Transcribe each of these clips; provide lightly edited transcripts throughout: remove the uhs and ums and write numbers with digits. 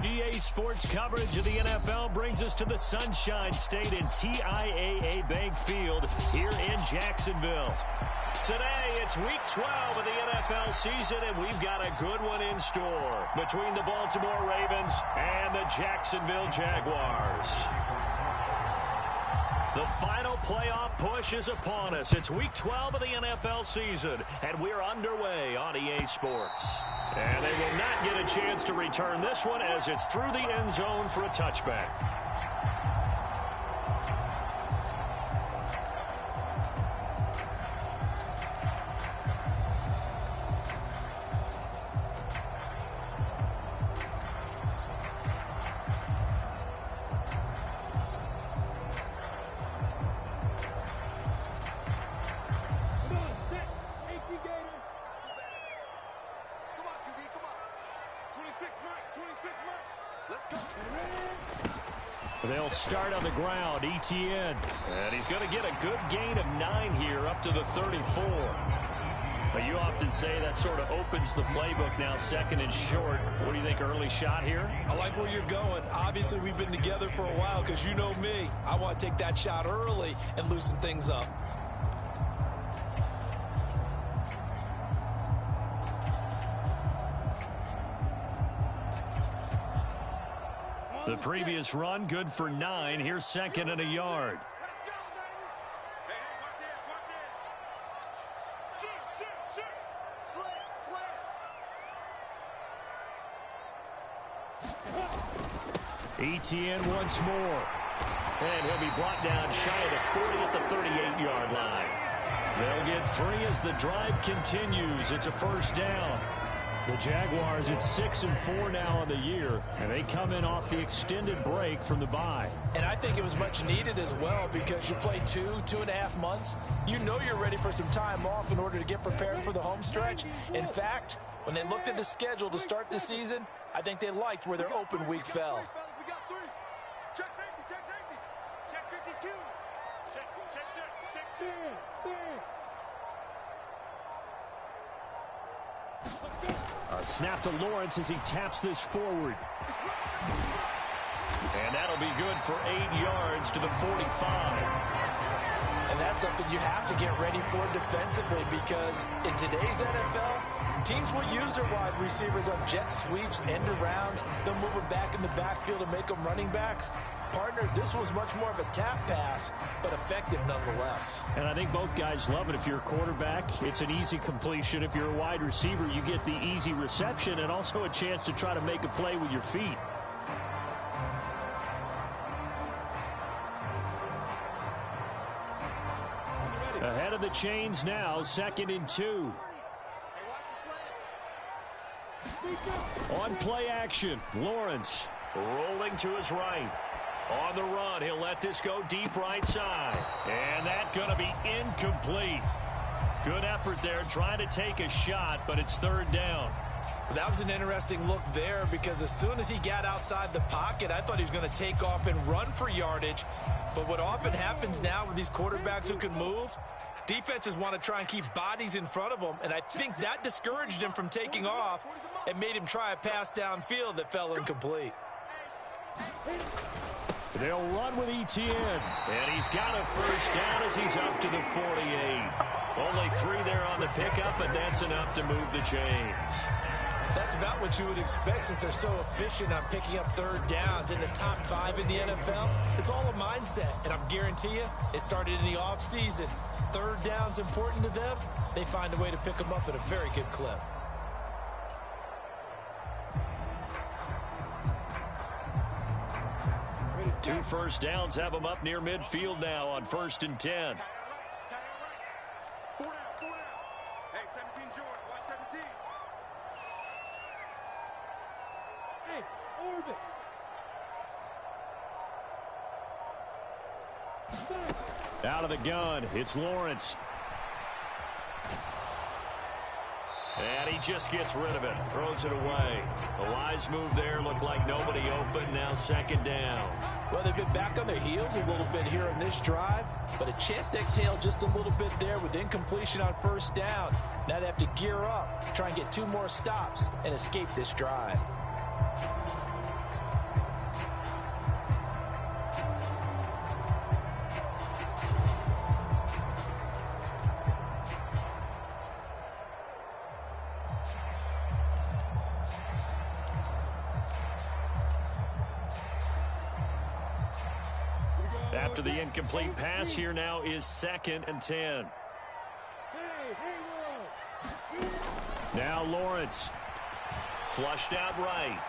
EA Sports coverage of the NFL brings us to the Sunshine State and TIAA Bank Field here in Jacksonville. Today, it's Week 12 of the NFL season, and we've got a good one in store between the Baltimore Ravens and the Jacksonville Jaguars. The final playoff push is upon us. It's Week 12 of the NFL season, and we're underway on EA Sports. And they will not get a chance to return this one as it's through the end zone for a touchback. They'll start on the ground, Etienne. And he's going to get a good gain of 9 here up to the 34. But you often say that sort of opens the playbook now, second and short. What do you think, early shot here? I like where you're going. Obviously, we've been together for a while because you know me. I want to take that shot early and loosen things up. The previous run, good for 9. Here's second and a yard. Etienne once more. And he'll be brought down shy of the 40 at the 38-yard line. They'll get 3 as the drive continues. It's a first down. The Jaguars at 6-4 now on the year, and they come in off the extended break from the bye. And I think it was much needed as well because you play 2.5 months. You know you're ready for some time off in order to get prepared for the home stretch. In fact, when they looked at the schedule to start the season, I think they liked where their open week fell. We got 3. Check safety, check safety. Check 52. Check 2. A snap to Lawrence as he taps this forward. And that'll be good for 8 yards to the 45. And that's something you have to get ready for defensively because in today's NFL, teams will use their wide receivers on jet sweeps, end arounds. They'll move them back in the backfield to make them running backs. Partner, this was much more of a tap pass, but effective nonetheless. And I think both guys love it. If you're a quarterback, it's an easy completion. If you're a wide receiver, you get the easy reception and also a chance to try to make a play with your feet. Ahead of the chains now, 2nd and 2. On play action, Lawrence rolling to his right. On the run, he'll let this go deep right side. And that's going to be incomplete. Good effort there, trying to take a shot, but it's 3rd down. That was an interesting look there because as soon as he got outside the pocket, I thought he was going to take off and run for yardage. But what often happens now with these quarterbacks who can move, defenses want to try and keep bodies in front of them, and I think that discouraged him from taking off and made him try a pass downfield that fell incomplete. They'll run with Etienne, and he's got a first down as he's up to the 48. Only 3 there on the pickup, but that's enough to move the chains. That's about what you would expect since they're so efficient on picking up 3rd downs in the top 5 in the NFL. It's all a mindset, and I'm guarantee you it started in the offseason. 3rd down's important to them. They find a way to pick them up at a very good clip. Two first downs have them up near midfield now on 1st and 10. 4 down. Hey, 17 George, watch 17. Hey, orbit. Out of the gun, it's Lawrence. And he just gets rid of it, throws it away. A wise move there, looked like nobody open, now 2nd down. Well, they've been back on their heels a little bit here in this drive, but a chance to exhale just a little bit there with incompletion on 1st down. Now they have to gear up, try and get 2 more stops, and escape this drive. After the incomplete pass, here now is 2nd and 10. Now Lawrence. Flushed out right.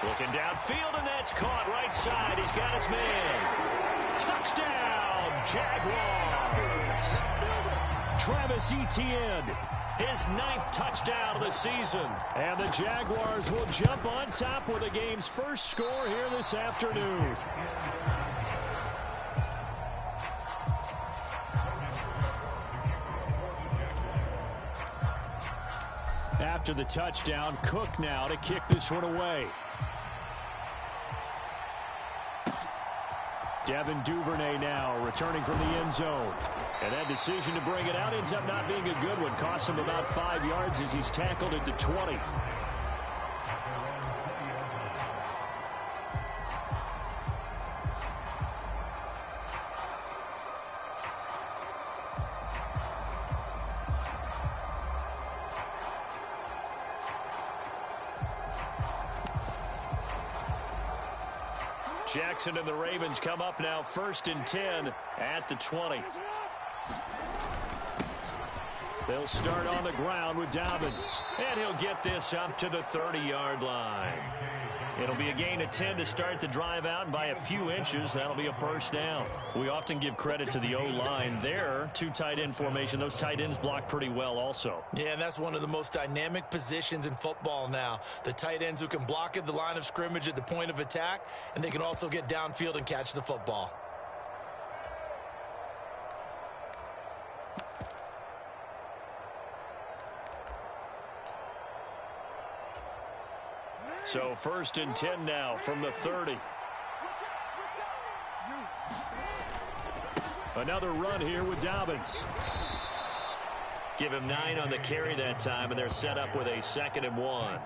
Looking downfield, and that's caught right side. He's got his man. Touchdown, Jaguars. Travis Etienne, his 9th touchdown of the season. And the Jaguars will jump on top with the game's first score here this afternoon. After the touchdown, Cook now to kick this one away. Devin Duvernay now returning from the end zone. And that decision to bring it out ends up not being a good one. Costs him about 5 yards as he's tackled at the 20. Jackson and the Ravens come up now 1st and 10 at the 20. They'll start on the ground with Dobbins. And he'll get this up to the 30-yard line. It'll be a gain of 10 to start the drive out, and by a few inches, that'll be a first down. We often give credit to the O-line there. 2 tight end formation. Those tight ends block pretty well also. Yeah, and that's one of the most dynamic positions in football now. The tight ends who can block at the line of scrimmage at the point of attack, and they can also get downfield and catch the football. So 1st and 10 now from the 30. Another run here with Dobbins. Give him 9 on the carry that time, and they're set up with a 2nd and 1.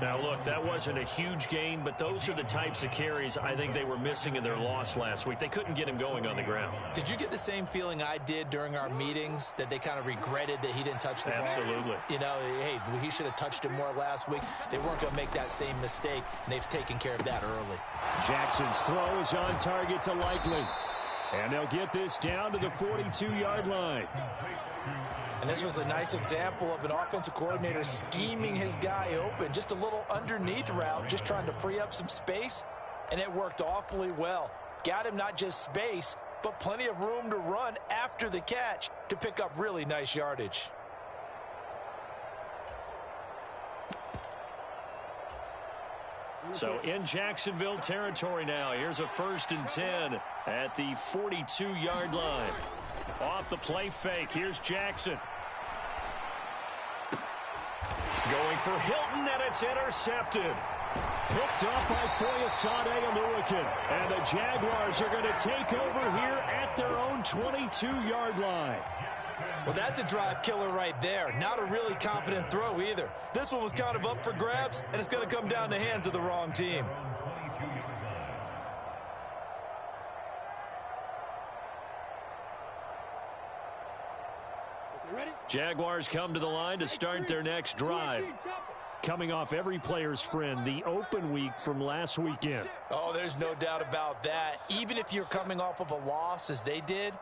Now, look, that wasn't a huge gain, but those are the types of carries I think they were missing in their loss last week. They couldn't get him going on the ground. Did you get the same feeling I did during our meetings, that they kind of regretted that he didn't touch the ball? Absolutely. You know, hey, he should have touched it more last week. They weren't going to make that same mistake, and they've taken care of that early. Jackson's throw is on target to Likely. And they'll get this down to the 42-yard line. And this was a nice example of an offensive coordinator scheming his guy open. Just a little underneath route, just trying to free up some space, and it worked awfully well. Got him not just space, but plenty of room to run after the catch to pick up really nice yardage. So in Jacksonville territory now. Here's a 1st and 10 at the 42-yard line. Off the play fake. Here's Jackson. Going for Hilton, and it's intercepted. Picked up by Foyesade Aluakin. And the Jaguars are going to take over here at their own 22-yard line. Well, that's a drive killer right there. Not a really confident throw either. This one was kind of up for grabs, and it's going to come down the hands of the wrong team. Jaguars come to the line to start their next drive. Coming off every player's friend, the open week from last weekend. Oh, there's no doubt about that. Even if you're coming off of a loss as they did,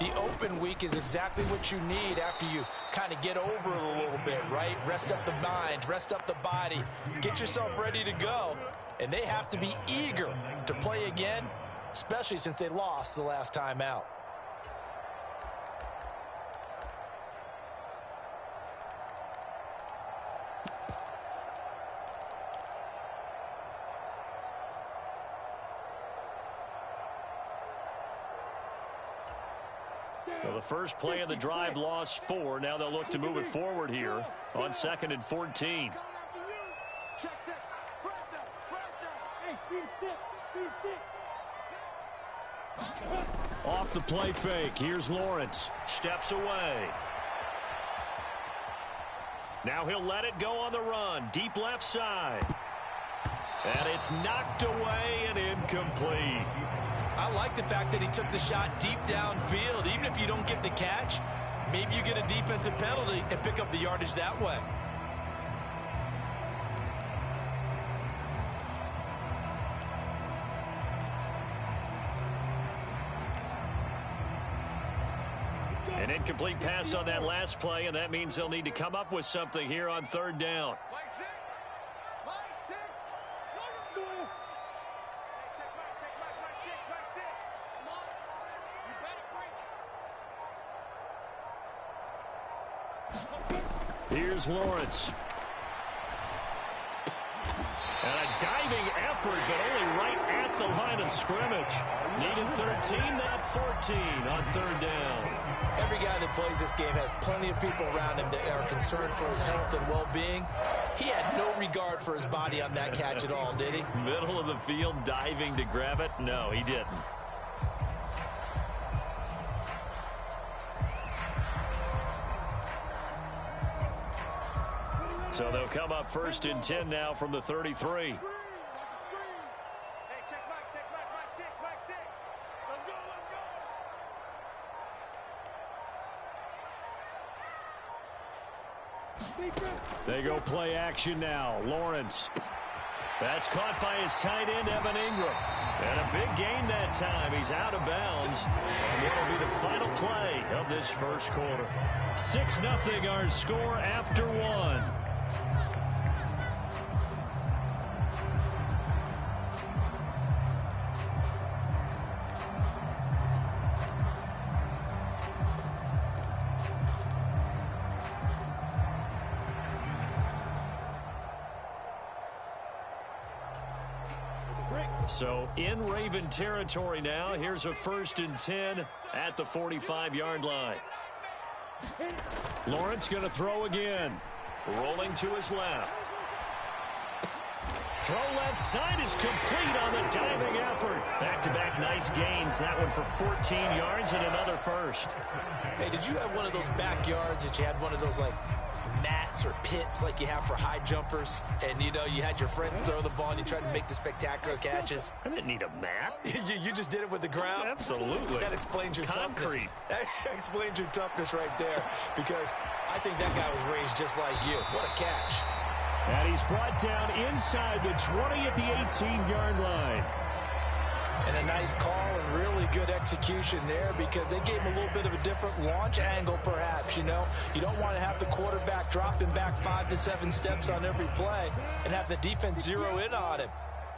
the open week is exactly what you need after you kind of get over it a little bit, right? Rest up the mind, rest up the body, get yourself ready to go. And they have to be eager to play again, especially since they lost the last time out. Well, the first play of the drive lost 4. Now they'll look to move it forward here on 2nd and 14. Off the play fake. Here's Lawrence. Steps away. Now he'll let it go on the run. Deep left side. And it's knocked away and incomplete. I like the fact that he took the shot deep downfield. Even if you don't get the catch, maybe you get a defensive penalty and pick up the yardage that way. An incomplete pass on that last play, and that means they'll need to come up with something here on third down. Here's Lawrence. And a diving effort, but only right at the line of scrimmage. Needed 13, not 14 on third down. Every guy that plays this game has plenty of people around him that are concerned for his health and well-being. He had no regard for his body on that catch at all, did he? Middle of the field, diving to grab it? No, he didn't. So they'll come up first and 10 now from the 33. They go play action now. Lawrence. That's caught by his tight end, Evan Ingram. And a big gain that time. He's out of bounds. And what will be the final play of this first quarter. 6-0 our score after one. So in Raven territory now. Here's a first and 10 at the 45-yard line. Lawrence going to throw again. Rolling to his left. Throw left side is complete on the diving effort. Back-to-back nice gains. That one for 14 yards and another first. Hey, did you have one of those backyards that you had one of those, like, mats or pits like you have for high jumpers, and you know you had your friends throw the ball and you tried to make the spectacular catches? I didn't need a mat. you just did it with the ground? Absolutely. That explains your concrete. That explains your toughness right there, because I think that guy was raised just like you. What a catch. And he's brought down inside the 20 at the 18-yard line. And a nice call and really good execution there, because they gave him a little bit of a different launch angle perhaps, you know. You don't want to have the quarterback dropping back 5 to 7 steps on every play and have the defense zero in on him.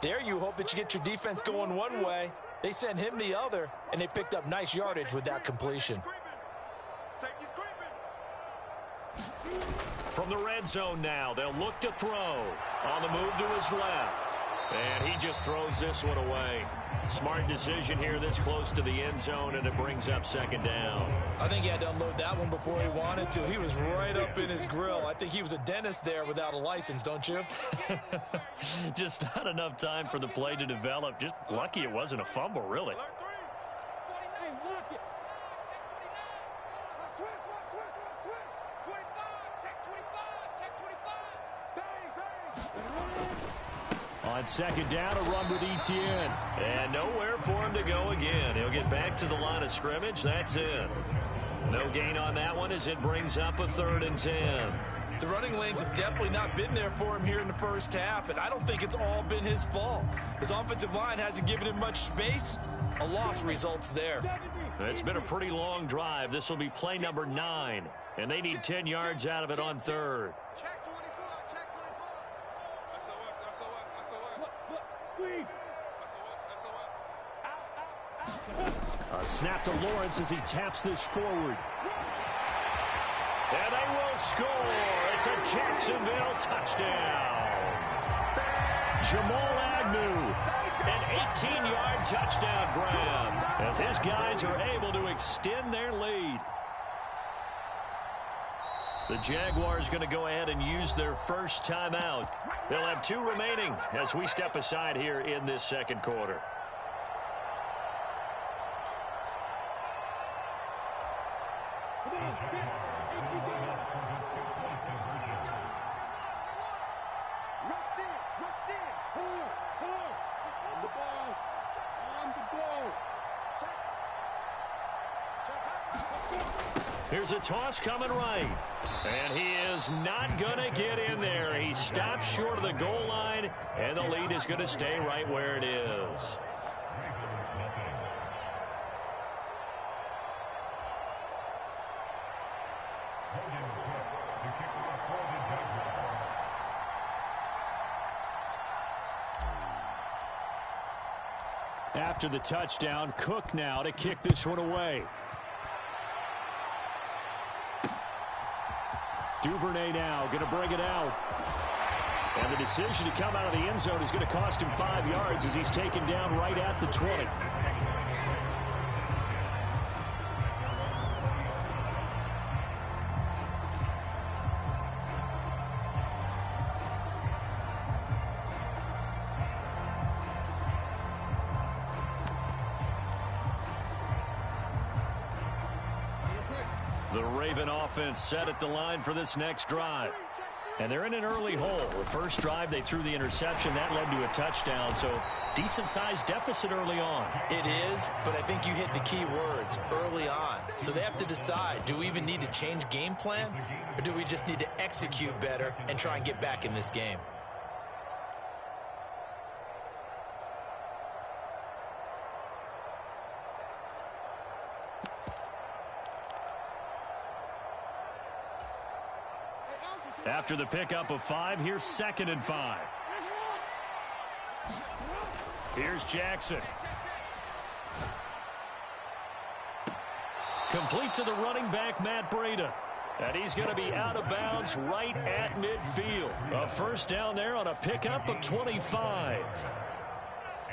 There you hope that you get your defense going one way. They sent him the other, and they picked up nice yardage with that completion. From the red zone now, they'll look to throw. On the move to his left. And he just throws this one away. Smart decision here this close to the end zone, and it brings up second down. I think he had to unload that one before he wanted to. He was right up in his grill. I think he was a dentist there without a license, don't you? Just not enough time for the play to develop. Just lucky it wasn't a fumble, really. On second down, a run with Etienne. And nowhere for him to go again. He'll get back to the line of scrimmage. That's it. No gain on that one as it brings up a 3rd and 10. The running lanes have definitely not been there for him here in the first half, and I don't think it's all been his fault. His offensive line hasn't given him much space. A loss results there. It's been a pretty long drive. This will be play number 9, and they need 10 yards out of it on 3rd. A snap to Lawrence as he taps this forward. And they will score. It's a Jacksonville touchdown. Jamal Agnew, an 18-yard touchdown grab as his guys are able to extend their lead. The Jaguars going to go ahead and use their first timeout. They'll have 2 remaining as we step aside here in this second quarter. Here's a toss coming right. And he is not going to get in there. He stops short of the goal line, and the lead is going to stay right where it is. After the touchdown, Cook now to kick this one away. Duvernay now going to bring it out. And the decision to come out of the end zone is going to cost him 5 yards as he's taken down right at the 20. The Raven offense set at the line for this next drive. And they're in an early hole. The first drive, they threw the interception. That led to a touchdown. So decent-sized deficit early on. It is, but I think you hit the key words, early on. So they have to decide, do we even need to change game plan? Or do we just need to execute better and try and get back in this game? After the pickup of 5, here's 2nd and 5. Here's Jackson. Complete to the running back, Matt Breida. And he's going to be out of bounds right at midfield. A first down there on a pickup of 25.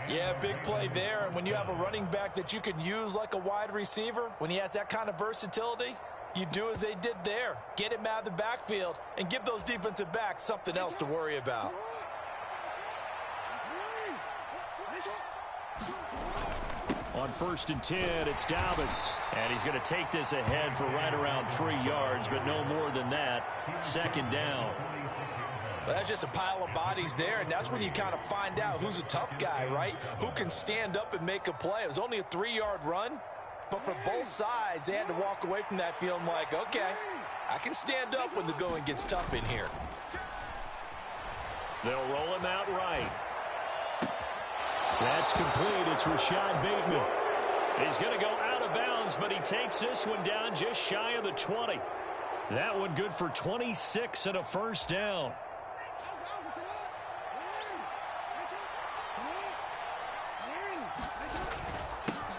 Yeah, big play there. And when you have a running back that you can use like a wide receiver, when he has that kind of versatility, you do as they did there. Get him out of the backfield and give those defensive backs something else to worry about. On 1st and 10, it's Dobbins. And he's going to take this ahead for right around 3 yards, but no more than that. 2nd down. Well, that's just a pile of bodies there, and that's when you kind of find out who's a tough guy, right? Who can stand up and make a play. It was only a 3-yard run. But for both sides, they had to walk away from that feeling like, okay, I can stand up when the going gets tough in here. They'll roll him out right. That's complete. It's Rashad Bateman. He's going to go out of bounds, but he takes this one down just shy of the 20. That one good for 26 and a first down.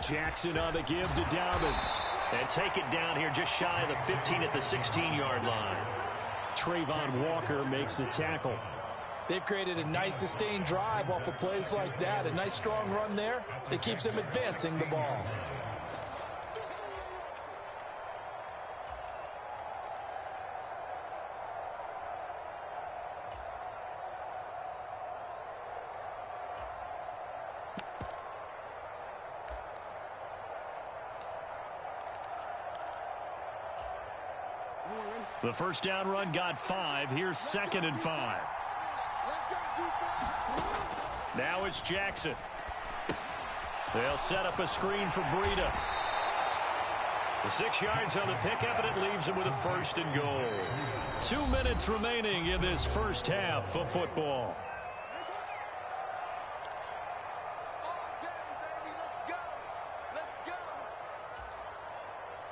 Jackson on the give to Dobbins. And take it down here just shy of the 15 at the 16-yard line. Trayvon Walker makes the tackle. They've created a nice sustained drive off of plays like that. A nice strong run there that keeps them advancing the ball. The first down run got 5. Here's 2nd and 5. Now it's Jackson. They'll set up a screen for Breida. The 6 yards on the pickup, and it leaves him with a 1st and goal. 2 minutes remaining in this first half of football.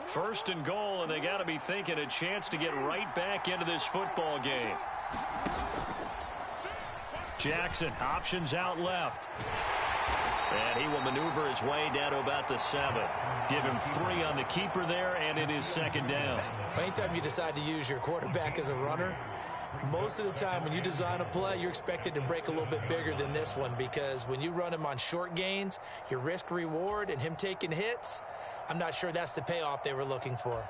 First and goal, and they got to be thinking a chance to get right back into this football game. Jackson, options out left. And he will maneuver his way down to about the 7. Give him 3 on the keeper there, and it is 2nd down. Anytime you decide to use your quarterback as a runner, most of the time when you design a play, you're expected to break a little bit bigger than this one, because when you run him on short gains, your risk-reward and him taking hits, I'm not sure that's the payoff they were looking for.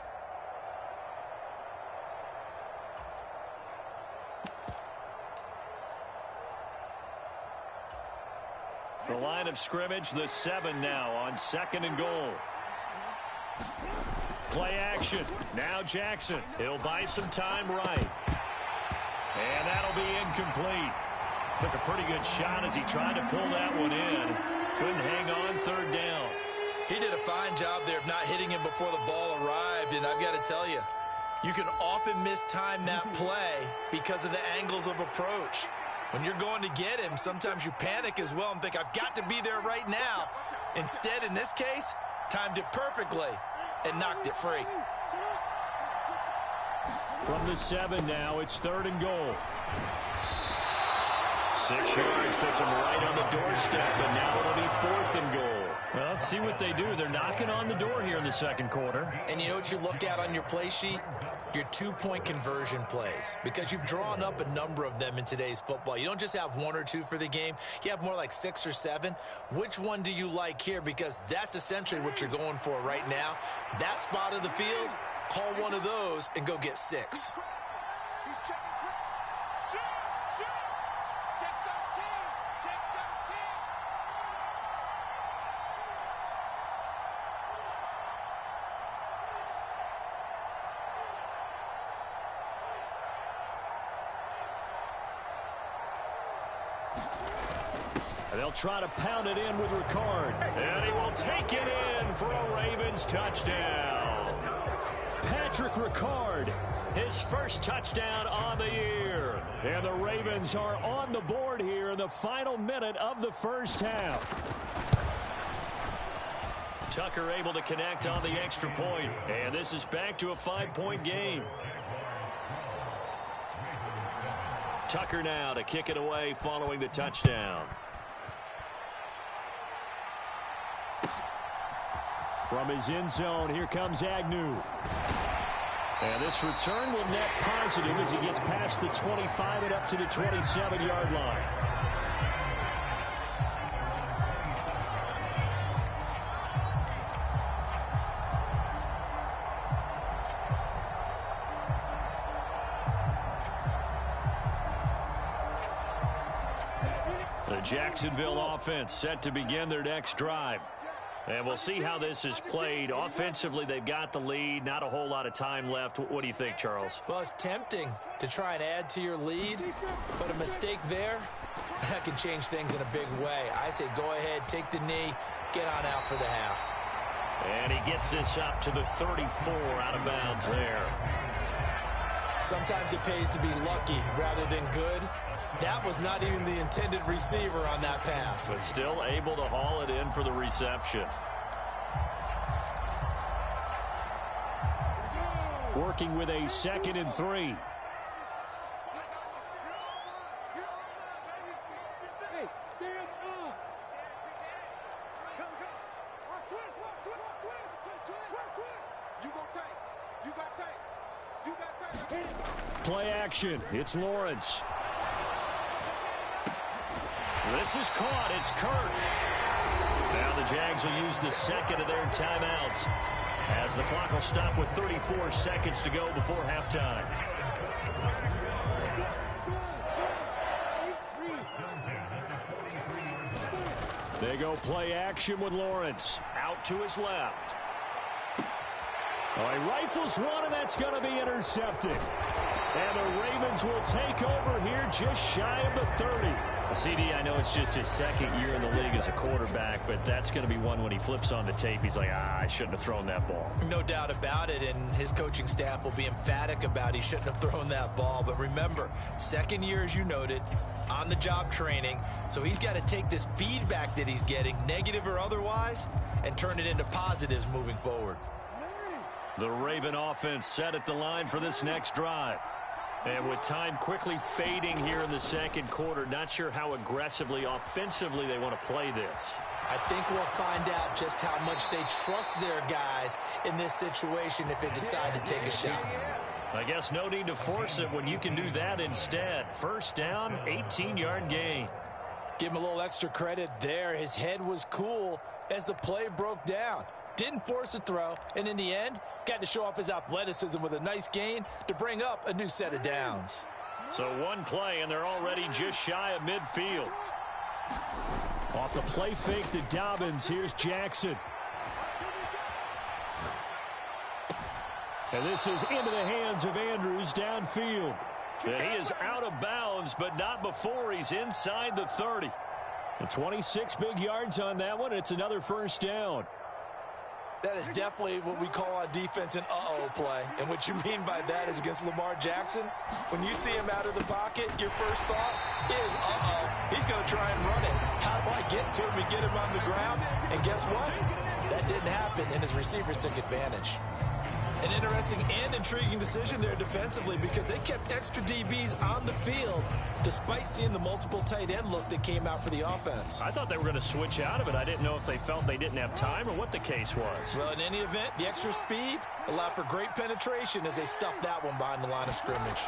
The line of scrimmage, the 7 now on 2nd and goal. Play action. Now Jackson. He'll buy some time right. And that'll be incomplete. Took a pretty good shot as he tried to pull that one in. Couldn't hang on 3rd down. He did a fine job there of not hitting him before the ball arrived, and I've got to tell you, you can often mistime that play because of the angles of approach. When you're going to get him, sometimes you panic as well and think, I've got to be there right now. Instead, in this case, timed it perfectly and knocked it free. From the 7 now, it's 3rd and goal. 6 yards puts them right on the doorstep, and now it'll be 4th and goal. Well, let's see what they do. They're knocking on the door here in the second quarter. And you know what you look at on your play sheet? Your 2-point conversion plays, because you've drawn up a number of them in today's football. You don't just have 1 or 2 for the game. You have more like 6 or 7. Which one do you like here? Because that's essentially what you're going for right now. That spot of the field, call one of those and go get 6. And they'll try to pound it in with Ricard. And he will take it in for a Ravens touchdown. Patrick Ricard, his first touchdown on the year. And the Ravens are on the board here in the final minute of the first half. Tucker able to connect on the extra point. And this is back to a 5-point game. Tucker now to kick it away following the touchdown. From his end zone, here comes Agnew. And this return will net positive as he gets past the 25 and up to the 27-yard line. The Jacksonville offense set to begin their next drive. And we'll see how this is played. Offensively, they've got the lead. Not a whole lot of time left. What do you think, Charles? Well, it's tempting to try and add to your lead, but a mistake there, that can change things in a big way. I say go ahead, take the knee, get on out for the half. And he gets this up to the 34 out of bounds there. Sometimes it pays to be lucky rather than good. That was not even the intended receiver on that pass. But still able to haul it in for the reception. Working with a 2nd and 3. Play action. It's Lawrence. This is caught. It's Kirk. Now the Jags will use the 2nd of their timeouts as the clock will stop with 34 seconds to go before halftime. They go play action with Lawrence. Out to his left. Oh, he rifles one, and that's going to be intercepted. And the Ravens will take over here just shy of the 30. CD, I know it's just his 2nd year in the league as a quarterback, but that's going to be one when he flips on the tape. He's like, I shouldn't have thrown that ball. No doubt about it, and his coaching staff will be emphatic about he shouldn't have thrown that ball. But remember, 2nd year, as you noted, on-the-job training, so he's got to take this feedback that he's getting, negative or otherwise, and turn it into positives moving forward. The Raven offense set at the line for this next drive. And with time quickly fading here in the second quarter, not sure how aggressively, offensively they want to play this. I think we'll find out just how much they trust their guys in this situation if they decide to take a shot. I guess no need to force it when you can do that instead. First down, 18-yard gain. Give him a little extra credit there. His head was cool as the play broke down. Didn't force a throw, and in the end, got to show off his athleticism with a nice gain to bring up a new set of downs. So one play, and they're already just shy of midfield. Off the play fake to Dobbins, here's Jackson. And this is into the hands of Andrews downfield. And he is out of bounds, but not before he's inside the 30. And 26 big yards on that one, and it's another first down. That is definitely what we call on defense an uh-oh play. And what you mean by that is against Lamar Jackson, when you see him out of the pocket, your first thought is, uh-oh, he's going to try and run it. How do I get to him and get him on the ground? And guess what? That didn't happen, and his receivers took advantage. An interesting and intriguing decision there defensively because they kept extra DBs on the field despite seeing the multiple tight end look that came out for the offense. I thought they were going to switch out of it. I didn't know if they felt they didn't have time or what the case was. Well, in any event, the extra speed allowed for great penetration as they stuffed that one behind the line of scrimmage.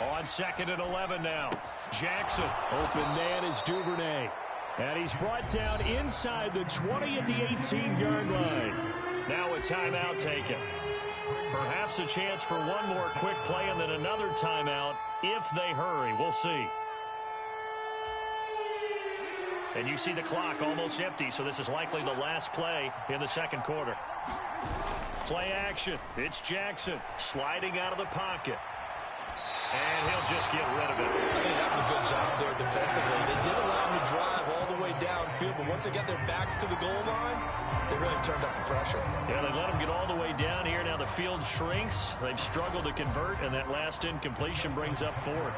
On 2nd and 11 now. Jackson. Open man is Duvernay. And he's brought down inside the 20 at the 18-yard line. Now a timeout taken. Perhaps a chance for one more quick play and then another timeout if they hurry. We'll see. And you see the clock almost empty, so this is likely the last play in the second quarter. Play action. It's Jackson sliding out of the pocket. And he'll just get rid of it. I think that's a good job there defensively. They did allow him to drive all the way downfield, but once they got their backs to the goal line, they really turned up the pressure. Yeah, they let him get all the way down here. Now the field shrinks. They've struggled to convert, and that last incompletion brings up 4th.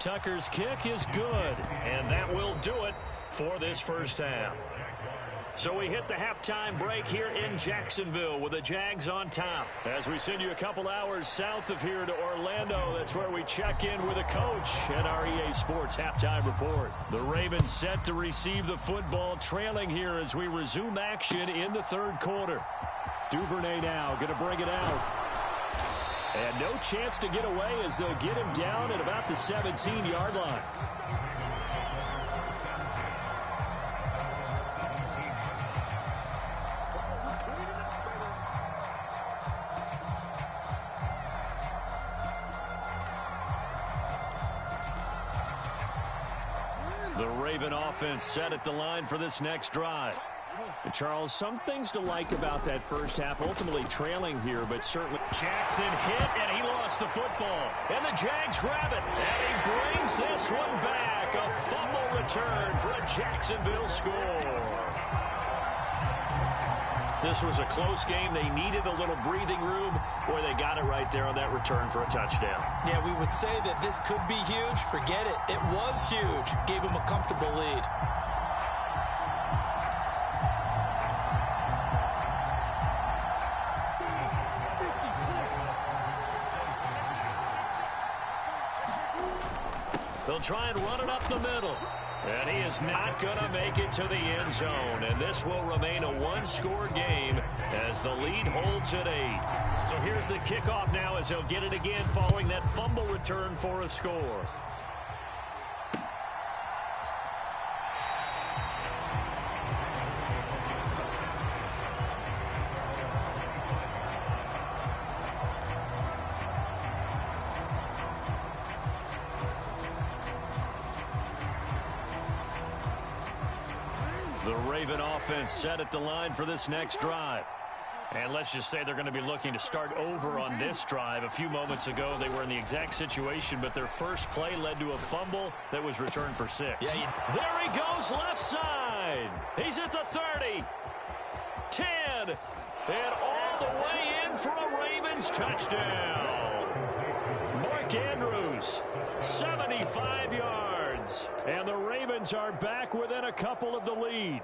Tucker's kick is good, and that will do it for this first half. So we hit the halftime break here in Jacksonville with the Jags on top. As we send you a couple hours south of here to Orlando, that's where we check in with a coach at our EA Sports Halftime Report. The Ravens set to receive the football, trailing here as we resume action in the third quarter. Duvernay now going to bring it out. And no chance to get away as they'll get him down at about the 17-yard line. The Raven offense set at the line for this next drive. And Charles, some things to like about that first half, ultimately trailing here, but certainly Jackson hit, and he lost the football. And the Jags grab it, and he brings this one back. A fumble return for a Jacksonville score. This was a close game. They needed a little breathing room. Boy, they got it right there on that return for a touchdown. Yeah, we would say that this could be huge. Forget it. It was huge. Gave them a comfortable lead. They'll try and run it up the middle. And he is not going to make it to the end zone. And this will remain a one-score game as the lead holds at 8. So here's the kickoff now as he'll get it again following that fumble return for a score. The Raven offense set at the line for this next drive. And let's just say they're going to be looking to start over on this drive. A few moments ago, they were in the exact situation, but their first play led to a fumble that was returned for 6. Yeah, there he goes left side. He's at the 30, 10, and all the way in for a Ravens touchdown. Mark Andrews, 75 yards. And the Ravens are back within a couple of the lead.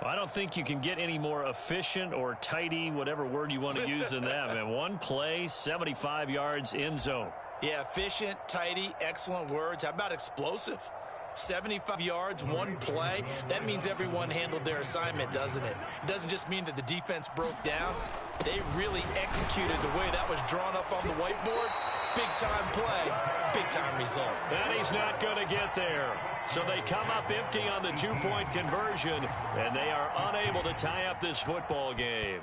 I don't think you can get any more efficient or tidy, whatever word you want to use in that. And one play, 75 yards, end zone. Yeah, efficient, tidy, excellent words. How about explosive? 75 yards, one play. That means everyone handled their assignment, doesn't it? It doesn't just mean that the defense broke down. They really executed the way that was drawn up on the whiteboard. Big-time play, big-time result. And he's not going to get there. So they come up empty on the two-point conversion, and they are unable to tie up this football game.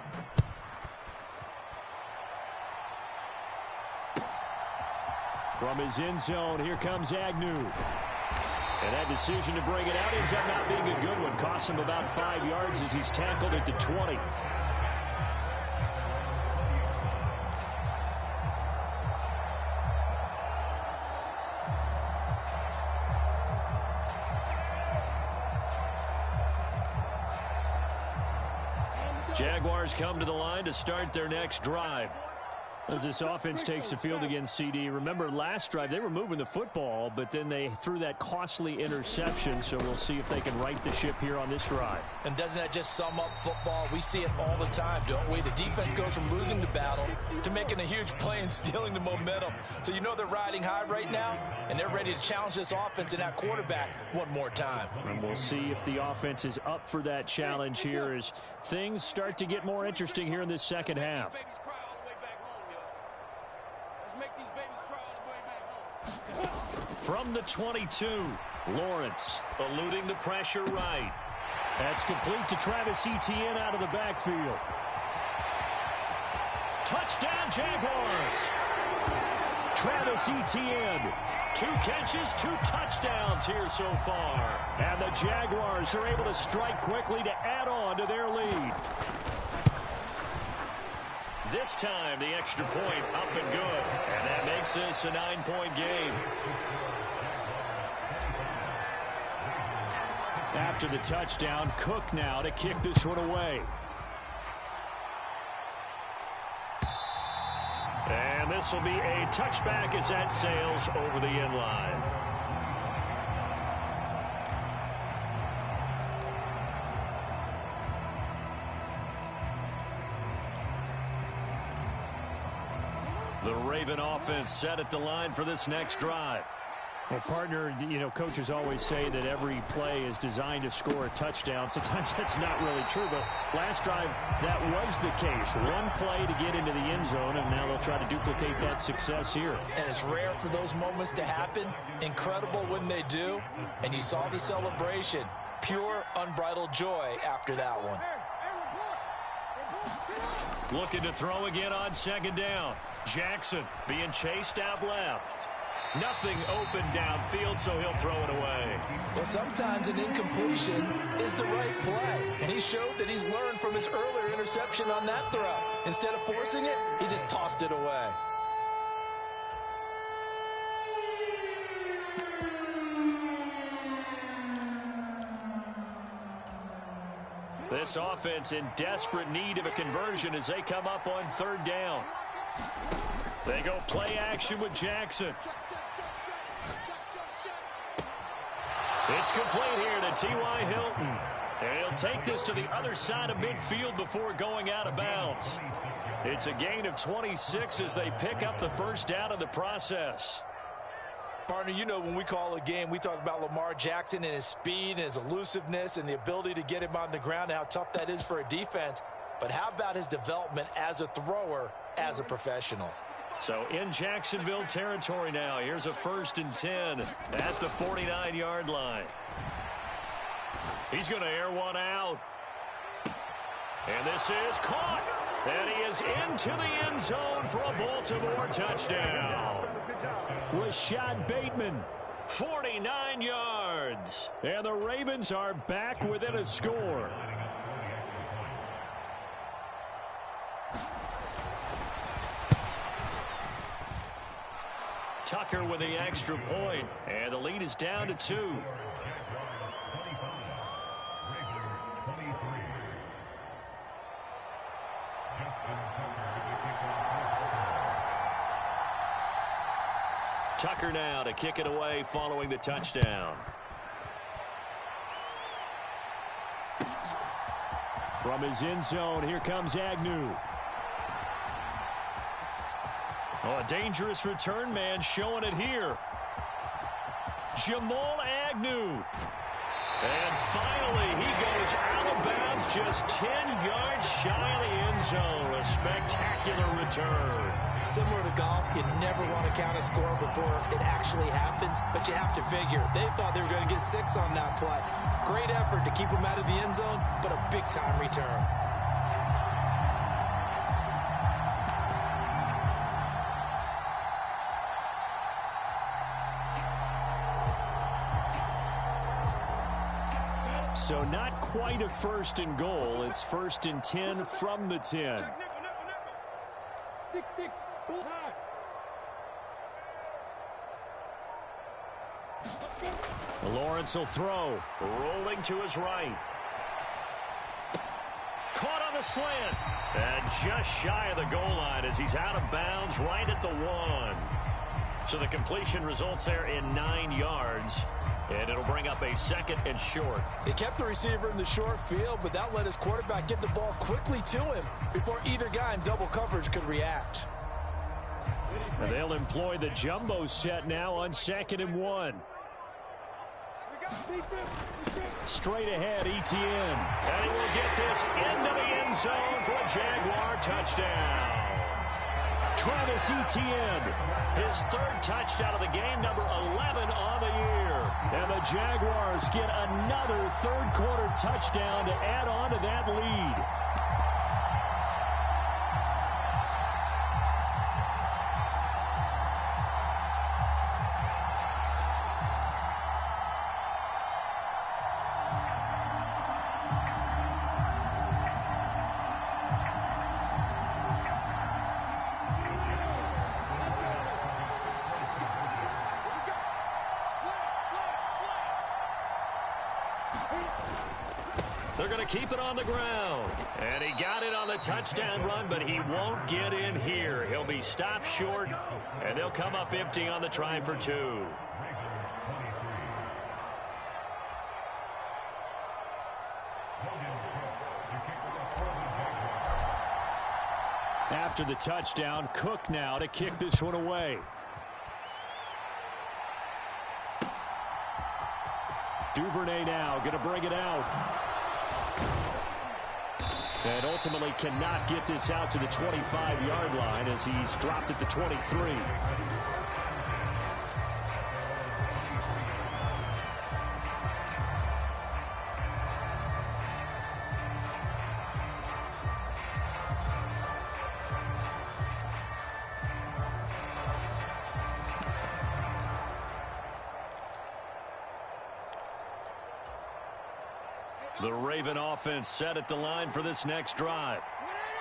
From his end zone, here comes Agnew. And that decision to bring it out ends up not being a good one. Costs him about 5 yards as he's tackled at the 20. Jaguars come to the line to start their next drive. As this offense takes the field against CD, remember last drive they were moving the football, but then they threw that costly interception, so we'll see if they can right the ship here on this drive. And doesn't that just sum up football? We see it all the time, don't we? The defense goes from losing the battle to making a huge play and stealing the momentum. So you know they're riding high right now, and they're ready to challenge this offense and that quarterback one more time. And we'll see if the offense is up for that challenge here as things start to get more interesting here in this second half. From the 22, Lawrence eluding the pressure right. That's complete to Travis Etienne out of the backfield. Touchdown Jaguars. Travis Etienne, 2 catches, 2 touchdowns here so far. And the Jaguars are able to strike quickly to add on to their lead. This time the extra point up and good. And that makes this a 9-point game. After the touchdown, Cook now to kick this one away. And this will be a touchback as that sails over the end line. The Raven offense set at the line for this next drive. Well, partner, you know, coaches always say that every play is designed to score a touchdown. Sometimes that's not really true, but last drive, that was the case. One play to get into the end zone, and now they'll try to duplicate that success here. And it's rare for those moments to happen. Incredible when they do. And you saw the celebration. Pure, unbridled joy after that one. Looking to throw again on second down. Jackson being chased out left. Nothing open downfield, so he'll throw it away. Well, sometimes an incompletion is the right play. And he showed that he's learned from his earlier interception on that throw. Instead of forcing it, he just tossed it away. This offense in desperate need of a conversion as they come up on third down. They go play action with Jackson. It's complete here to T.Y. Hilton. And he'll take this to the other side of midfield before going out of bounds. It's a gain of 26 as they pick up the first down in the process. Partner, you know when we call a game, we talk about Lamar Jackson and his speed and his elusiveness and the ability to get him on the ground and how tough that is for a defense. But how about his development as a thrower, as a professional? So in Jacksonville territory now. Here's a 1st and 10 at the 49-yard line. He's going to air one out. And this is caught. And he is into the end zone for a Baltimore touchdown. Rashad Bateman, 49 yards. And the Ravens are back within a score. Tucker with the extra point, and the lead is down to 2. Tucker now to kick it away following the touchdown. From his end zone, here comes Agnew. Oh, a dangerous return man showing it here. Jamal Agnew. And finally, he goes out of bounds just 10 yards shy of the end zone. A spectacular return. Similar to golf, you never want to count a score before it actually happens, but you have to figure. They thought they were going to get 6 on that play. Great effort to keep them out of the end zone, but a big-time return. So not quite a 1st and goal. It's 1st and 10 from the 10. Lawrence will throw. Rolling to his right. Caught on on the slant. And just shy of the goal line as he's out of bounds right at the 1. So the completion results there in 9 yards. And it'll bring up a 2nd and short. He kept the receiver in the short field, but that let his quarterback get the ball quickly to him before either guy in double coverage could react. And they'll employ the jumbo set now on 2nd and 1. Straight ahead, Etienne. And he will get this into the end zone for a Jaguar touchdown. Travis Etienne, his 3rd touchdown of the game, number 11 on the year. And the Jaguars get another 3rd quarter touchdown to add on to that lead. They're going to keep it on the ground. And he got it on the touchdown run, but he won't get in here. He'll be stopped short, and they'll come up empty on the try for 2. After the touchdown, Cook now to kick this one away. Duvernay now going to bring it out. And ultimately cannot get this out to the 25-yard line as he's dropped at the 23. The Raven offense set at the line for this next drive.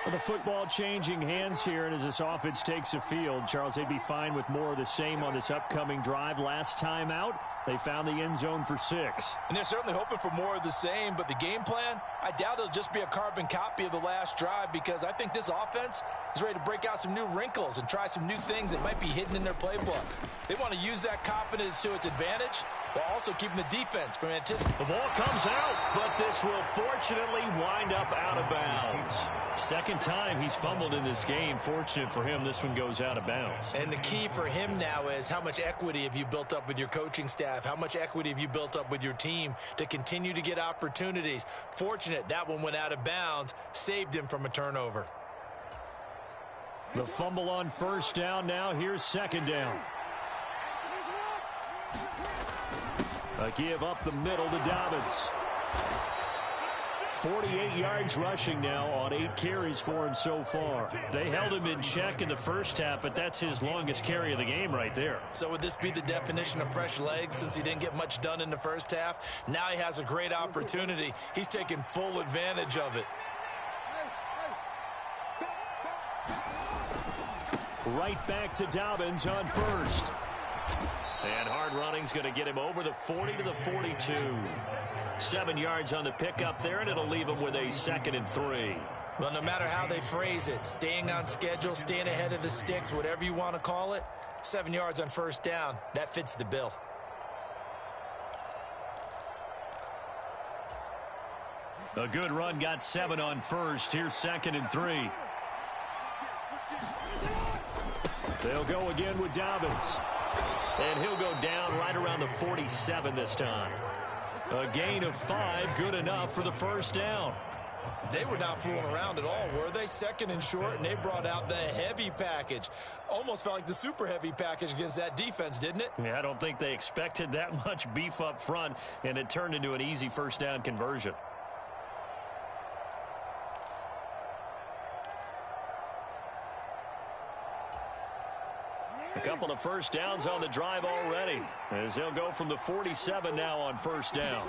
Well, the football changing hands here, and as this offense takes the field, Charles, they'd be fine with more of the same on this upcoming drive. Last time out, they found the end zone for 6. And they're certainly hoping for more of the same, but the game plan, I doubt it'll just be a carbon copy of the last drive, because I think this offense is ready to break out some new wrinkles and try some new things that might be hidden in their playbook. They want to use that confidence to its advantage, while also keeping the defense from anticipating. The ball comes out, but this will fortunately wind up out of bounds. Second time he's fumbled in this game. Fortunate for him, this one goes out of bounds. And the key for him now is how much equity have you built up with your coaching staff? How much equity have you built up with your team to continue to get opportunities? Fortunate that one went out of bounds, saved him from a turnover. The fumble on first down now. Here's second down. A give up the middle to Dobbins. 48 yards rushing now on 8 carries for him so far. They held him in check in the first half, but that's his longest carry of the game right there. So would this be the definition of fresh legs since he didn't get much done in the first half? Now he has a great opportunity. He's taking full advantage of it. Right back to Dobbins on first. And hard running's going to get him over the 40 to the 42. 7 yards on the pickup there, and it'll leave him with a 2nd and 3. Well, no matter how they phrase it, staying on schedule, staying ahead of the sticks, whatever you want to call it, 7 yards on first down, that fits the bill. A good run got 7 on first. Here's 2nd and 3. They'll go again with Dobbins. And he'll go down right around the 47 this time. A gain of 5, good enough for the first down. They were not fooling around at all, were they? 2nd and short, and they brought out the heavy package. Almost felt like the super heavy package against that defense, didn't it? Yeah, I don't think they expected that much beef up front, and it turned into an easy first down conversion. A couple of first downs on the drive already, as they'll go from the 47 now on first down.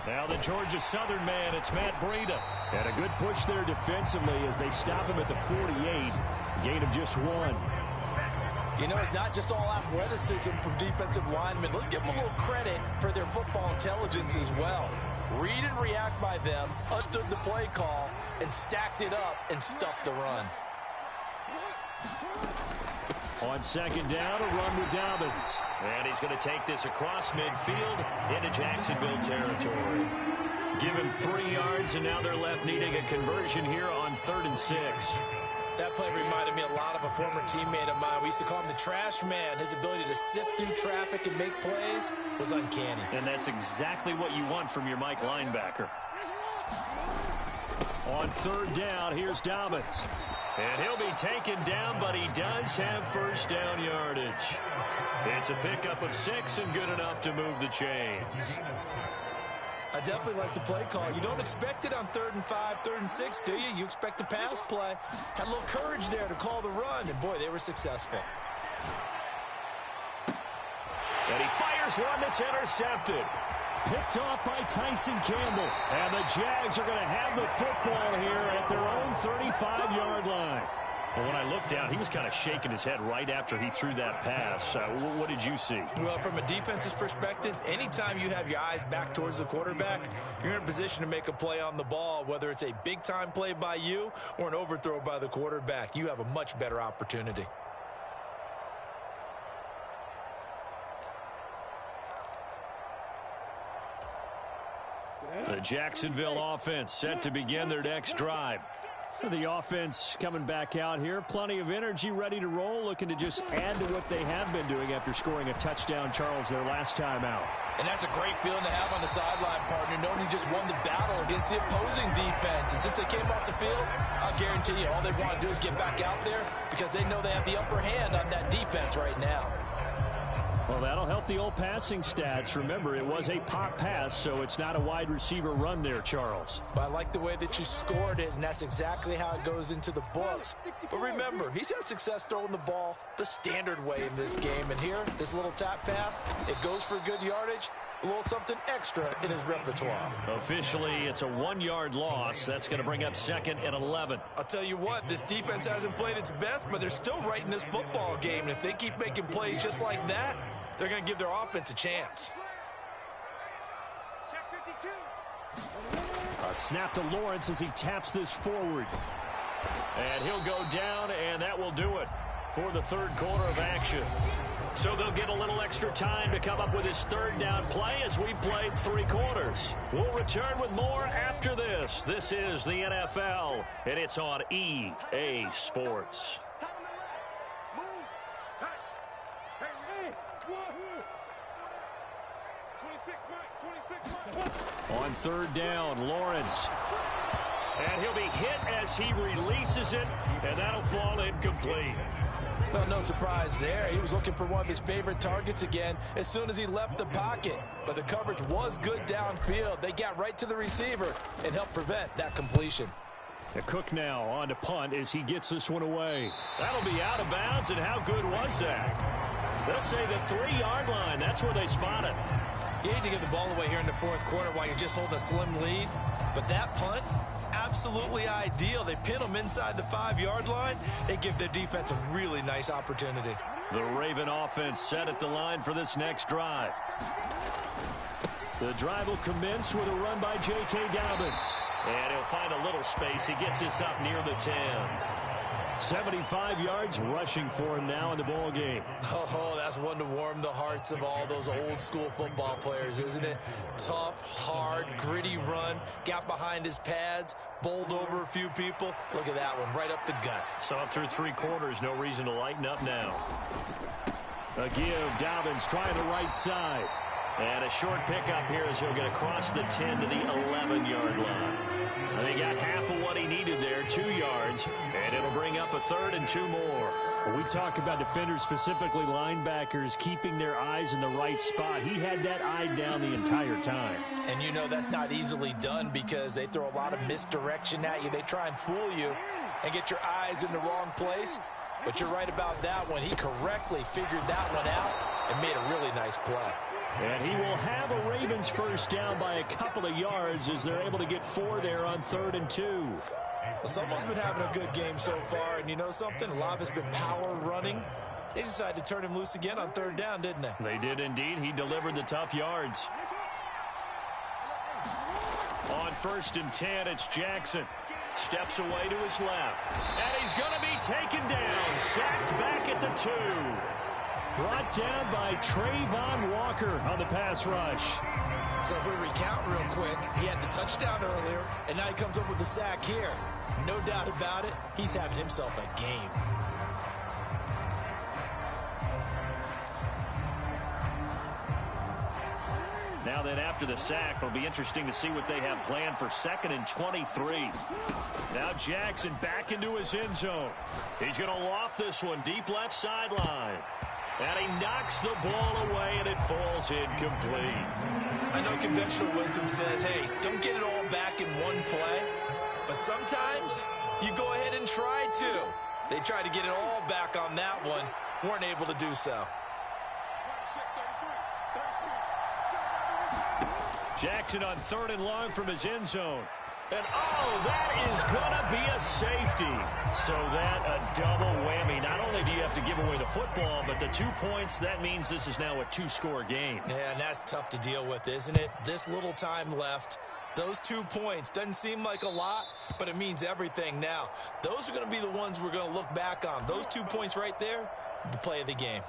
Now the Georgia Southern man, it's Matt Breida. And a good push there defensively as they stop him at the 48. Gain of just 1. You know, it's not just all athleticism from defensive linemen. Let's give them a little credit for their football intelligence as well. Read and react by them, understood the play call, and stacked it up and stuffed the run. On second down, a run with Dobbins. And he's going to take this across midfield into Jacksonville territory. Give him 3 yards, and now they're left needing a conversion here on 3rd and 6. That play reminded me a lot of a former teammate of mine. We used to call him the trash man. His ability to sift through traffic and make plays was uncanny. And that's exactly what you want from your Mike linebacker. On 3rd down, here's Dobbins. And he'll be taken down, but he does have first down yardage. It's a pickup of 6 and good enough to move the chains. I definitely like the play call. You don't expect it on 3rd and 5, 3rd and 6, do you? You expect a pass play. Had a little courage there to call the run, and boy, they were successful. And he fires one that's intercepted. Picked off by Tyson Campbell. And the Jags are going to have the football here at their own 35-yard line. Well, when I looked down, he was kind of shaking his head right after he threw that pass. What did you see? Well, from a defense's perspective, anytime you have your eyes back towards the quarterback, you're in a position to make a play on the ball, whether it's a big-time play by you or an overthrow by the quarterback. You have a much better opportunity. The Jacksonville offense set to begin their next drive. The offense coming back out here. Plenty of energy, ready to roll, looking to just add to what they have been doing after scoring a touchdown, Charles, their last time out. And that's a great feeling to have on the sideline, partner, knowing you just won the battle against the opposing defense. And since they came off the field, I'll guarantee you all they want to do is get back out there because they know they have the upper hand on that defense right now. Well, that'll help the old passing stats. Remember, it was a pop pass, so it's not a wide receiver run there, Charles. But I like the way that you scored it, and that's exactly how it goes into the books. But remember, he's had success throwing the ball the standard way in this game. And here, this little tap pass, it goes for good yardage, a little something extra in his repertoire. Officially, it's a 1-yard loss. That's going to bring up 2nd and 11. I'll tell you what, this defense hasn't played its best, but they're still right in this football game. And if they keep making plays just like that, they're going to give their offense a chance. A snap to Lawrence as he taps this forward. And he'll go down, and that will do it for the 3rd quarter of action. So they'll get a little extra time to come up with his 3rd down play as we played 3 quarters. We'll return with more after this. This is the NFL, and it's on EA Sports. On 3rd down, Lawrence. And he'll be hit as he releases it, and that'll fall incomplete. Well, no surprise there. He was looking for one of his favorite targets again as soon as he left the pocket. But the coverage was good downfield. They got right to the receiver and helped prevent that completion. Cook now on to punt as he gets this one away. That'll be out of bounds, and how good was that? They'll say the 3-yard line. That's where they spot it. You need to get the ball away here in the 4th quarter while you're just holding a slim lead. But that punt, absolutely ideal. They pin them inside the 5-yard line. They give their defense a really nice opportunity. The Raven offense set at the line for this next drive. The drive will commence with a run by J.K. Dobbins. And he'll find a little space. He gets us up near the 10. 75 yards rushing for him now in the ball game. Oh, that's one to warm the hearts of all those old school football players, isn't it? Tough, hard, gritty run, got behind his pads, bowled over a few people. Look at that one, right up the gut. Saw it through 3 quarters, no reason to lighten up now. A give, Dobbins trying the right side. And a short pickup here as he'll get across the 10 to the 11-yard line. And he got half of what he needed there, 2 yards, and it'll bring up a 3rd and 2 more. When we talk about defenders, specifically linebackers, keeping their eyes in the right spot, he had that eye down the entire time. And you know that's not easily done because they throw a lot of misdirection at you. They try and fool you and get your eyes in the wrong place. But you're right about that one. He correctly figured that one out and made a really nice play. And he will have a Ravens first down by a couple of yards as they're able to get 4 there on 3rd and 2. Well, someone's been having a good game so far, and you know something? A lot of it's been power running. They decided to turn him loose again on 3rd down, didn't they? They did indeed. He delivered the tough yards. On 1st and 10, it's Jackson. Steps away to his left. And he's going to be taken down. Sacked back at the 2. Brought down by Trayvon Walker on the pass rush. So if we recount real quick, he had the touchdown earlier, and now he comes up with the sack here. No doubt about it, he's having himself a game. Now then, after the sack, it'll be interesting to see what they have planned for 2nd and 23. Now Jackson back into his end zone. He's going to loft this one deep left sideline. And he knocks the ball away, and it falls incomplete. I know conventional wisdom says, hey, don't get it all back in one play. But sometimes you go ahead and try to. They tried to get it all back on that one. Weren't able to do so. Jackson on 3rd and long from his end zone. And, oh, that is going to be a safety. So that a double whammy. Not only do you have to give away the football, but the 2 points, that means this is now a 2-score game. Yeah, and that's tough to deal with, isn't it? This little time left. Those 2 points doesn't seem like a lot, but it means everything now. Those are going to be the ones we're going to look back on. Those 2 points right there, the play of the game.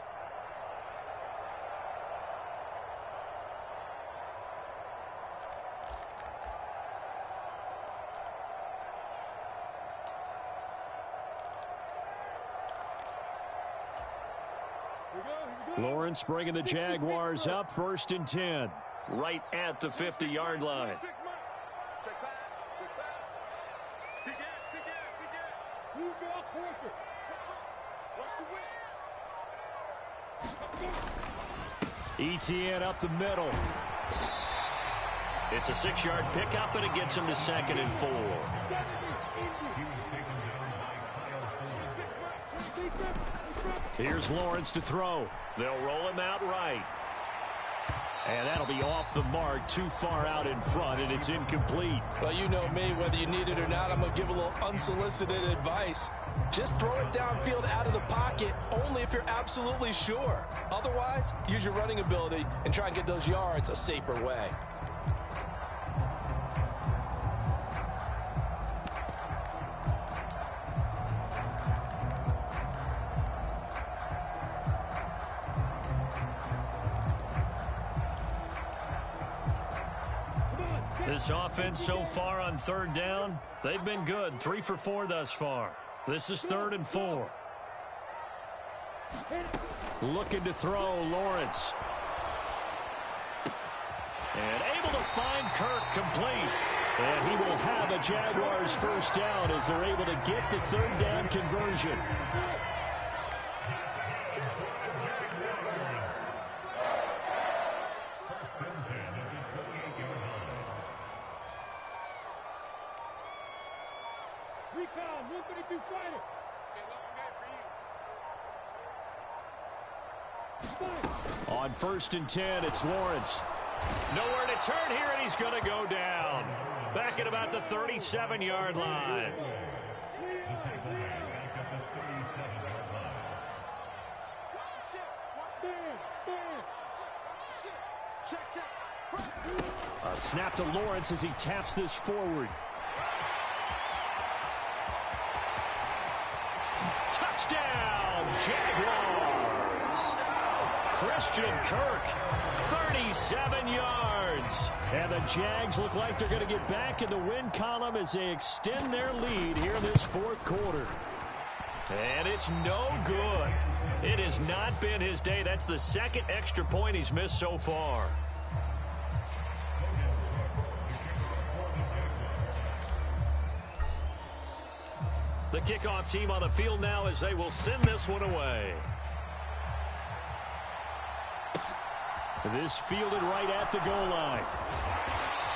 Lawrence bringing the Jaguars up 1st and 10. Right at the 50-yard line. ETN up the middle. It's a 6-yard pickup, and it gets him to 2nd and 4. Here's Lawrence to throw. They'll roll him out right. And that'll be off the mark, too far out in front, and it's incomplete. Well, you know me, whether you need it or not, I'm going to give a little unsolicited advice. Just throw it downfield out of the pocket, only if you're absolutely sure. Otherwise, use your running ability and try and get those yards a safer way. This offense so far on 3rd down, they've been good. 3 for 4 thus far. This is 3rd and 4. Looking to throw, Lawrence. And able to find Kirk complete. And he will have a Jaguars 1st down as they're able to get the 3rd down conversion. On 1st and 10, it's Lawrence. Nowhere to turn here, and he's going to go down. Back at about the 37-yard line. A snap to Lawrence as he taps this forward. Touchdown, Jaguars. Christian Kirk, 37 yards. And the Jags look like they're going to get back in the win column as they extend their lead here in this 4th quarter. And it's no good. It has not been his day. That's the 2nd extra point he's missed so far. The kickoff team on the field now as they will send this one away. This fielded right at the goal line.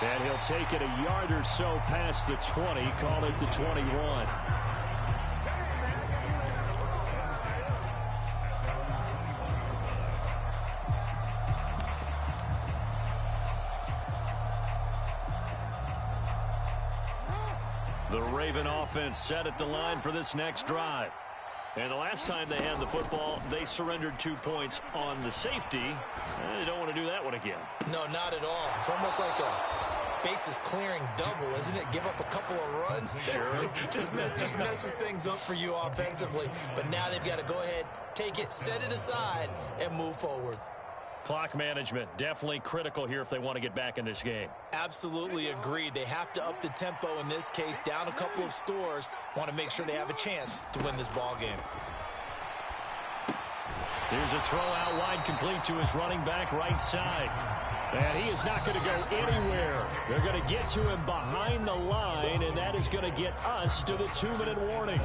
And he'll take it a yard or so past the 20, call it the 21. The Raven offense set at the line for this next drive. And the last time they had the football, they surrendered 2 points on the safety. They don't want to do that one again. No, not at all. It's almost like bases clearing double, isn't it? Give up a couple of runs. Sure. just messes things up for you offensively. But now they've got to go ahead, take it, set it aside, and move forward. Clock management, definitely critical here if they want to get back in this game. Absolutely agreed. They have to up the tempo in this case, down a couple of scores. Want to make sure they have a chance to win this ball game. Here's a throw out wide, complete to his running back right side. And he is not going to go anywhere. They're going to get to him behind the line, and that is going to get us to the 2-minute warning.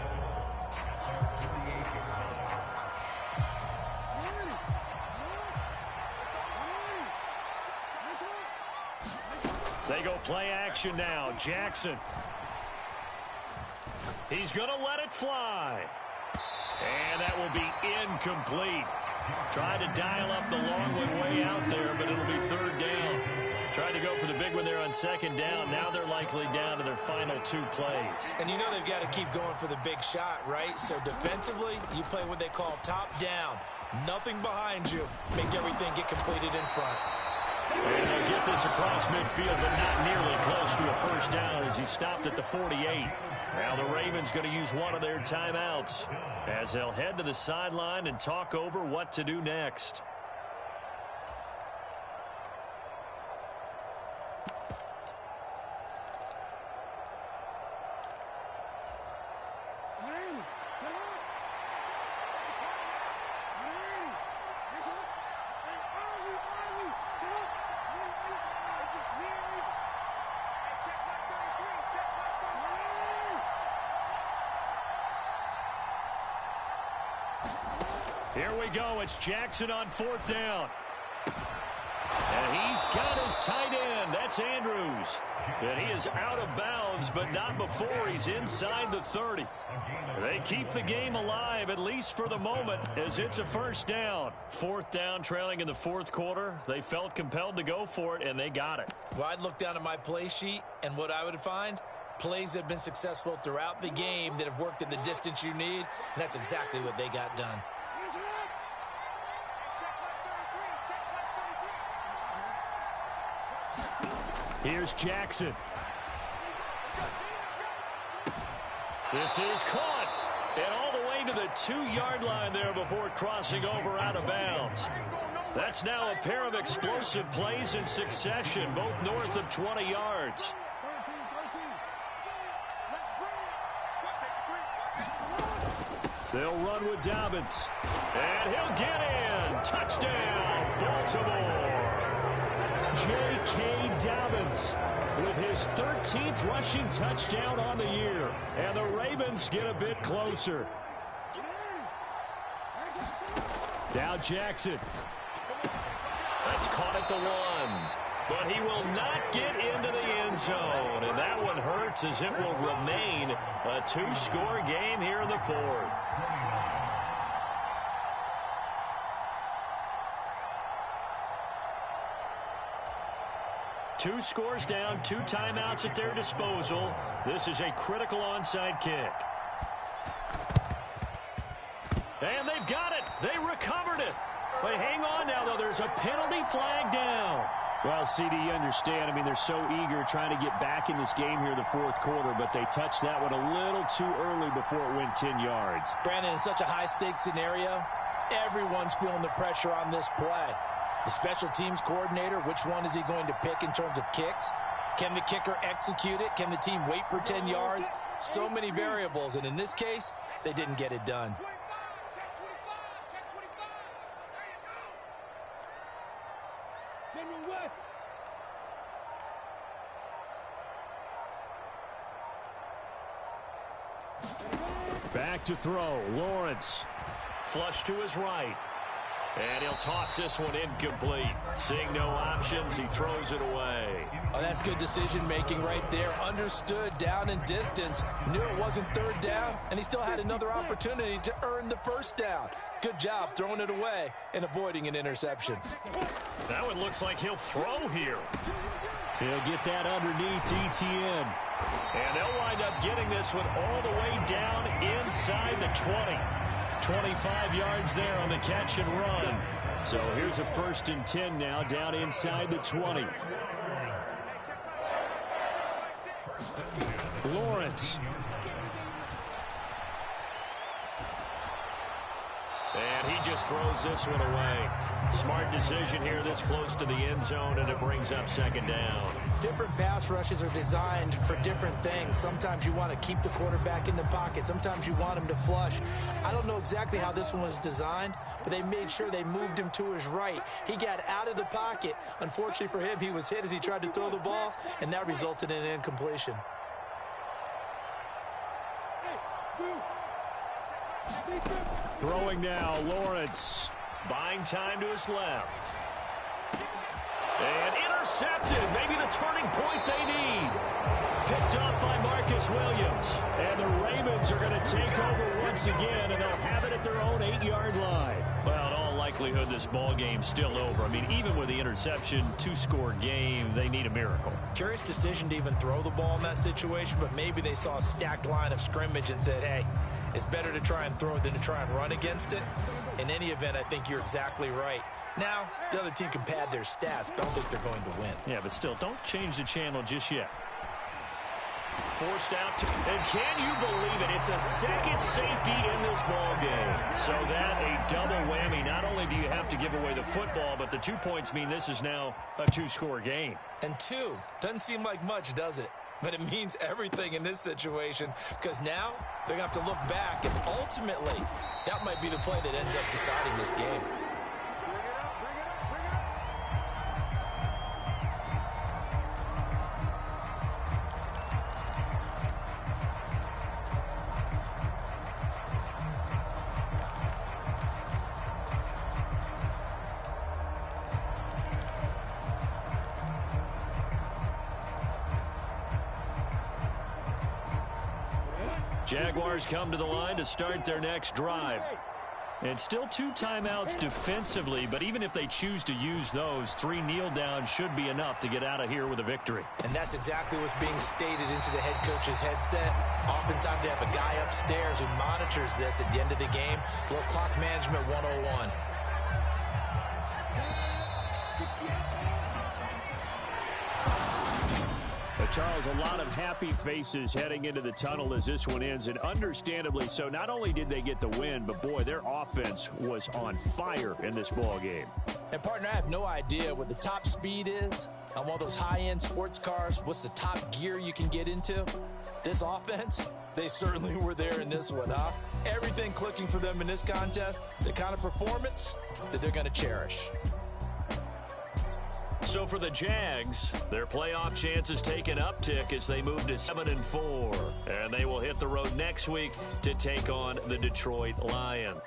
They go play action now. Jackson. He's going to let it fly. And that will be incomplete. Tried to dial up the long one way out there, but it'll be third down. Tried to go for the big one there on second down. Now they're likely down to their final 2 plays. And you know they've got to keep going for the big shot, right? So defensively, you play what they call top down. Nothing behind you. Make everything get completed in front. And they'll get this across midfield, but not nearly close to a first down as he stopped at the 48. Now the Ravens going to use one of their timeouts as they'll head to the sideline and talk over what to do next. Here we go. It's Jackson on 4th down. And he's got his tight end. That's Andrews. And he is out of bounds, but not before he's inside the 30. They keep the game alive, at least for the moment, as it's a first down. 4th down, trailing in the 4th quarter. They felt compelled to go for it, and they got it. Well, I'd look down at my play sheet, and what I would find, plays that have been successful throughout the game that have worked at the distance you need, and that's exactly what they got done. Here's Jackson. This is caught. And all the way to the 2-yard line there before crossing over out of bounds. That's now a pair of explosive plays in succession, both north of 20 yards. They'll run with Dobbins. And he'll get in. Touchdown, Baltimore. J.K. Dobbins with his 13th rushing touchdown on the year. And the Ravens get a bit closer. Now Jackson. That's caught at the 1. But he will not get into the end zone. And that one hurts as it will remain a 2-score game here in the 4th. Two scores down, 2 timeouts at their disposal. This is a critical onside kick. And they've got it. They recovered it. But hang on now, though. There's a penalty flag down. Well, CD, you understand. I mean, they're so eager trying to get back in this game here in the 4th quarter, but they touched that one a little too early before it went 10 yards. Brandon, in such a high-stakes scenario, everyone's feeling the pressure on this play. The special teams coordinator, which one is he going to pick in terms of kicks? Can the kicker execute it? Can the team wait for 10 yards? So many variables, and in this case, they didn't get it done. Back to throw. Lawrence. Flush to his right. And he'll toss this one incomplete. Seeing no options, he throws it away. Oh, that's good decision-making right there. Understood down and distance. Knew it wasn't 3rd down, and he still had another opportunity to earn the 1st down. Good job throwing it away and avoiding an interception. That one looks like he'll throw here. He'll get that underneath ETN. And they'll wind up getting this one all the way down inside the 20. 25 yards there on the catch and run. So here's a 1st and 10 now down inside the 20. Lawrence. And he just throws this one away. Smart decision here this close to the end zone, and it brings up second down. Different pass rushes are designed for different things. Sometimes you want to keep the quarterback in the pocket. Sometimes you want him to flush. I don't know exactly how this one was designed, but they made sure they moved him to his right. He got out of the pocket. Unfortunately for him, he was hit as he tried to throw the ball, and that resulted in an incompletion. Throwing now, Lawrence. Buying time to his left. And intercepted. Maybe the turning point they need. Picked up by Marcus Williams. And the Ravens are going to take over once again, and they'll have it at their own 8-yard line. Well, in all likelihood, this ball game's still over. I mean, even with the interception, 2-score game, they need a miracle. Curious decision to even throw the ball in that situation, but maybe they saw a stacked line of scrimmage and said, hey, it's better to try and throw it than to try and run against it. In any event, I think you're exactly right. Now, the other team can pad their stats, but I don't think they're going to win. Yeah, but still, don't change the channel just yet. Forced out to, and can you believe it? It's a second safety in this ball game. So that a double whammy. Not only do you have to give away the football, but the 2 points mean this is now a 2-score game. And 2 doesn't seem like much, does it? But it means everything in this situation, because now they're going to have to look back, and ultimately that might be the play that ends up deciding this game. Jaguars come to the line to start their next drive. And still 2 timeouts defensively, but even if they choose to use those, 3 kneel downs should be enough to get out of here with a victory. And that's exactly what's being stated into the head coach's headset. Oftentimes they have a guy upstairs who monitors this at the end of the game. Little clock management 101. Charles, a lot of happy faces heading into the tunnel as this one ends, and understandably so. Not only did they get the win, but boy, their offense was on fire in this ball game. And partner, I have no idea what the top speed is on one of those high-end sports cars. What's the top gear you can get into? This offense, they certainly were there in this one, huh? Everything clicking for them in this contest, the kind of performance that they're going to cherish. So for the Jags, their playoff chances take an uptick as they move to 7-4. And they will hit the road next week to take on the Detroit Lions.